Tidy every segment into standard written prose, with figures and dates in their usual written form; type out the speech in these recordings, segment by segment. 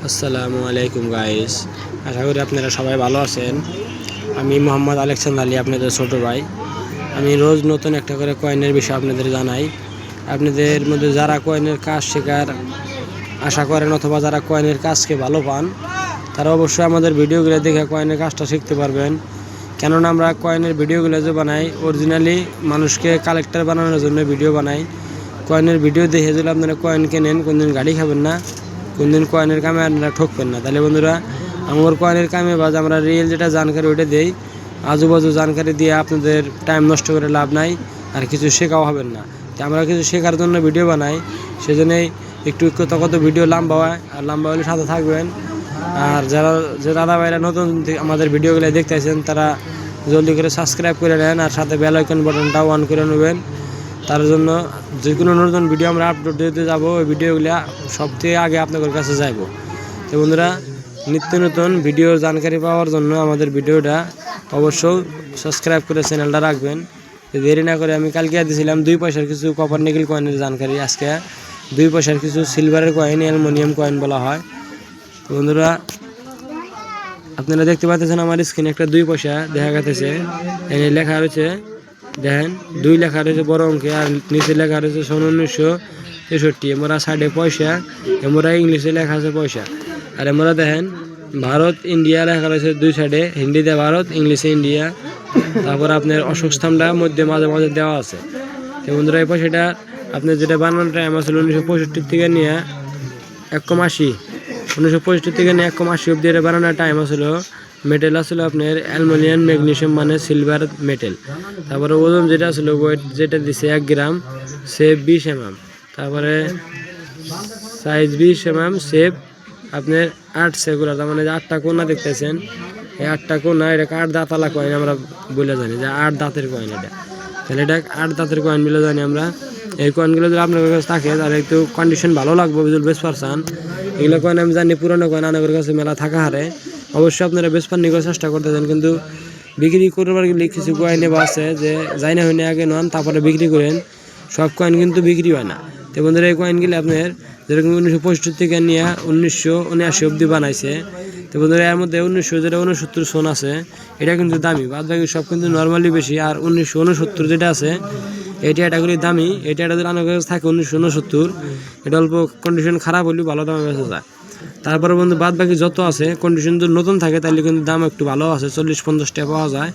আসসালামু আলাইকুম গাইস, আশা করি আপনারা সবাই ভালো আছেন। আমি মোহাম্মদ আলেকসান্দার আলী, আপনাদের ছোট ভাই। আমি রোজ নতুন একটা করে কয়েনের বিষয় আপনাদের জানাই। আপনাদের মধ্যে যারা কয়েনের কাজ শেখার আশা করেন অথবা যারা কয়েনের কাজকে ভালো পান, তারা অবশ্যই আমাদের ভিডিওগুলো দেখে কয়েনের কাজটা শিখতে পারবেন। কেননা আমরা কয়েনের ভিডিওগুলো যে বানাই, অরিজিনালি মানুষকে কালেক্টর বানানোর জন্য ভিডিও বানাই। কয়েনের ভিডিও দেখে যদি আপনারা কয়েন কেনেন, কোনদিন গাড়ি খাবেন না, কোনদিন কয়েনের কামে আপনারা ঠকবেন না। তাহলে বন্ধুরা, আমার কয়েনের কামে বাজ আমরা রিয়েল যেটা জানকারি ওইটা দেই। আজুবাজু জানকারি দিয়ে আপনাদের টাইম নষ্ট করে লাভ নাই, আর কিছু শেখাও হবেন না। তো আমরা কিছু শেখার জন্য ভিডিও বানাই, সেজন্যই একটু কত ভিডিও লম্বা হয়, আর লম্বা হলে সাথে থাকবেন। আর যে দাদা ভাইরা নতুন আমাদের ভিডিওগুলো দেখতেছেন, তারা জলদি করে সাবস্ক্রাইব করে নেন, আর সাথে বেল আইকন বাটনটাও অন করে নেবেন। তার জন্য যে কোনো নতুন ভিডিও আমরা আপলোড দিতে যাব, ওই ভিডিওগুলো সবথেকে আগে আপনাদের কাছে যাইব। তো বন্ধুরা, নিত্য নতুন ভিডিও জানকারি পাওয়ার জন্য আমাদের ভিডিওটা অবশ্যই সাবস্ক্রাইব করে চ্যানেলটা রাখবেন। দেরি না করে, আমি কালকে দিয়েছিলাম 2 পয়সার কিছু কপার নিকেল কয়েনের জানকারি, আজকে 2 পয়সার কিছু সিলভারের কয়েন, অ্যালুমিনিয়াম কয়েন বলা হয়। তো বন্ধুরা, আপনারা দেখতে পাচ্ছেন আমার স্ক্রিনে একটা 2 পয়সা দেখা গেছে, এখানে লেখা রয়েছে, দেখেন 2 লেখা রয়েছে বড় অঙ্কে, আর নিচে লেখা রয়েছে 1963। আমরা সাইডে পয়সা, আমরা ইংলিশে লেখা আছে পয়সা। আর আমরা দেখেন ভারত ইন্ডিয়া লেখা রয়েছে 2 সাইডে, হিন্দিতে ভারত, ইংলিশে ইন্ডিয়া। তারপর আপনার অশোক স্তম্ভটা মধ্যে মাঝে মাঝে দেওয়া আছে। তো বন্ধুরা, এই পয়সাটা আপনার যেটা বানানোর টাইম আসলে 1965 থেকে নিয়ে 1,80, 1965 থেকে নিয়ে 1,80 অব্দি এটা বানানোর টাইম আসলো। মেটেল আসলে আপনার অ্যালুমিনিয়াম, ম্যাগনেসিয়াম মানে সিলভার মেটেল। তারপরে ওজন যেটা আসলে ওয়েট যেটা দিছে 1 গ্রাম, সেপ 20 mm। তারপরে সাইজ 20 mm, সেপ আপনার 8 সেগুলার, তার মানে 8টা কোনা দেখতেছেন। এই 8টা কোনা, এটা 8 দাঁতালা কয়েন আমরা বলে জানি, যে 8 দাঁতের কয়েন এটা। তাহলে এটা 8 দাঁতের কয়েন বলে জানি আমরা। এই কয়েনগুলো যদি আপনার কাছে থাকে, তাহলে একটু কন্ডিশন ভালো লাগবে, বুঝল বেশ পারছেন। এগুলো কয়েন আমি জানি পুরোনো কয়েন আপনাদের কাছে মেলা থাকা হারে অবশ্যই আপনারা বেশ পান নিয়ে চেষ্টা করতেছেন, কিন্তু বিক্রি করবার গেলে কিছু কয়েন এবার আছে যে যাই না হইনি আগে নন, তারপরে বিক্রি করেন। সব কয়েন কিন্তু বিক্রি হয় না। তো বন্ধুরা, এই কয়েনগুলি আপনার যেরকম 1965 থেকে নিয়ে 1979 অব্দি বানাইছে। তো বন্ধুরা, এর মধ্যে 1969 সন আছে, এটা কিন্তু দামি, বাদ বাকি সব কিন্তু নর্মালি বেশি। আর 1969 যেটা আছে, এটাগুলি দামি। এটা যদি আমার কাছে থাকে 1969, এটা অল্প কন্ডিশন খারাপ হলেও ভালো দামে বেঁচে যায়। তারপরে বন্ধু, বাদ বাকি যত আছে কন্ডিশন যদি নতুন থাকে, তাহলে কিন্তু দাম একটু ভালো আছে, 40-50 টাকা পাওয়া যায়।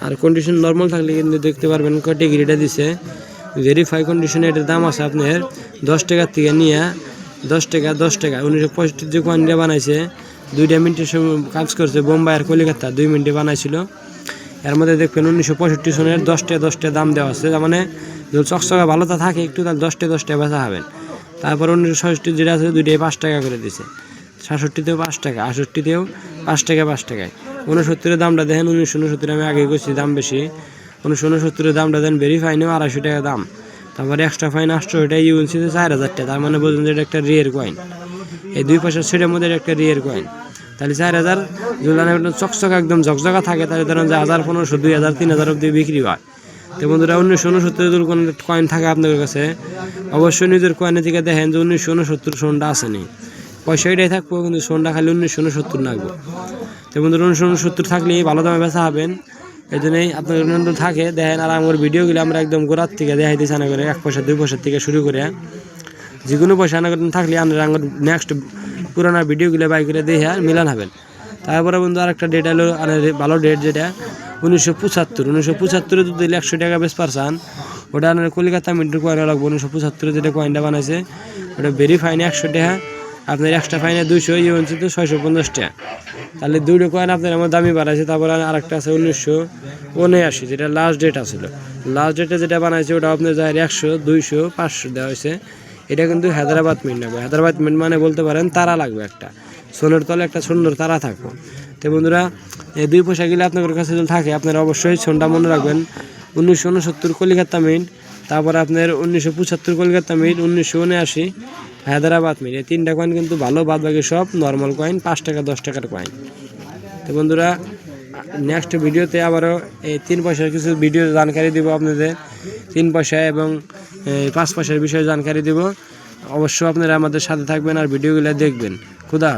আর কন্ডিশন নর্মাল থাকলে কিন্তু দেখতে পারবেন ক্যাটেগরিটা দিছে ভেরিফাই কন্ডিশনে। এটার দাম আছে আপনার 10 টাকার থেকে নিয়ে 10 টাকা 1965 যে কয়েনটা বানাইছে, 2 মিনিটের সময় কাজ করছে, বোম্বাই আর কলিকাতা 2 মিনিটে বানাইছিল। এর মধ্যে দেখবেন 1965 সনের 10 টাকা দাম দেওয়া আছে, মানে যদি চকচকা ভালোটা থাকে একটু, তাহলে 10 টাকা বেচা হবেন। তারপর 1966 যেটা আছে, 2টাই 5 টাকা করে দিছে। 67তেও 5 টাকা, 68তেও 5 টাকায়। 69-এর দামটা দেখেন, 1969 আমি আগে গেছি দাম বেশি। 1969-এর দামটা দেন ভেরিফাই নেও 250 টাকা দাম। তারপরে এক্সট্রা ফাইন 800, এটা ইউএনসিতে 4000 টাকা। তার মানে বলছেন যে এটা একটা রিয়ের কয়েন, এই 2 পয়সার সেটের মধ্যে একটা রিয়ের কয়েন। তাহলে 4000 যদি চকচকা একদম ঝকঝকা থাকে, তাহলে ধরেন যে 1500, 2000, 3000 অব্দি বিক্রি হয়। তো বন্ধুরা, 1969 যদি কোনো কয়েন থাকে আপনাদের কাছে, অবশ্যই নিজের কয়েনের থেকে দেখেন যে 1969 সনটা আসেনি। পয়সা এটাই থাকবো, কিন্তু সনটা খালি 1969 লাগবে। তো বন্ধুরা, 1969 থাকলেই ভালো দামে বেচা হবেন। এই জন্যই আপনার থাকে দেখেন। আর আমার ভিডিওগুলো আমরা একদম গোড়ার থেকে দেখাই দিচ্ছি না করে, 1 পয়সা 2 পয়সার থেকে শুরু করে যে কোনো পয়সা না করতে থাকলে আমরা নেক্সট পুরানো ভিডিওগুলো বাই করে দেখে মিলান হবেন। তারপরে বন্ধু, আরেকটা ডেট হলো ভালো ডেট, যেটা 1975 যদি 100 টাকা বেশ পারছেন, ওটা আপনার কলকাতা মিন্টুর কয়েন লাগবে। 1975 যেটা কয়েনটা বানাইছে, ওটা ভেরিফাইনে 100 টাকা, আপনার এক্সট্রা ফাইনে 200, ইউএনসিতে 650 টাকা। তাহলে 2টো কয়েন আপনার আমার দামি বাড়াইছে। তারপরে আরেকটা আছে 1979, যেটা লাস্ট ডেট আছিল। লাস্ট ডেটে যেটা বানাইছে, ওটা আপনার যায় 100, 200, 500 দেওয়া হয়েছে। এটা কিন্তু হায়দ্রাবাদ মিন্ট লাগবে। হায়দ্রাবাদ মিন্ট মানে বলতে পারেন তারা লাগবে, একটা সোনের তলে একটা সুন্দর তারা থাকবে। তো বন্ধুরা, এই 2 পয়সা গেলে আপনাদের কাছে যদি থাকে, আপনারা অবশ্যই সোনটা মনে রাখবেন। 1969 কলিকাতা মিন্ট, তারপর আপনার 1975 কলকাতা মিন্ট, 1979 হায়দ্রাবাদ মিন্ট। এই 3টা কয়েন কিন্তু ভালো, বাদ বাকি সব নর্মাল কয়েন, 5 টাকা 10 টাকার কয়েন। তো বন্ধুরা, নেক্সট ভিডিওতে আবারও এই 3 পয়সার কিছু ভিডিও জানকারি দেবো আপনাদের। 3 পয়সা এবং 5 পয়সার বিষয়ে জানকারি দেব। অবশ্যই আপনারা আমাদের সাথে থাকবেন আর ভিডিওগুলো দেখবেন। খুদা।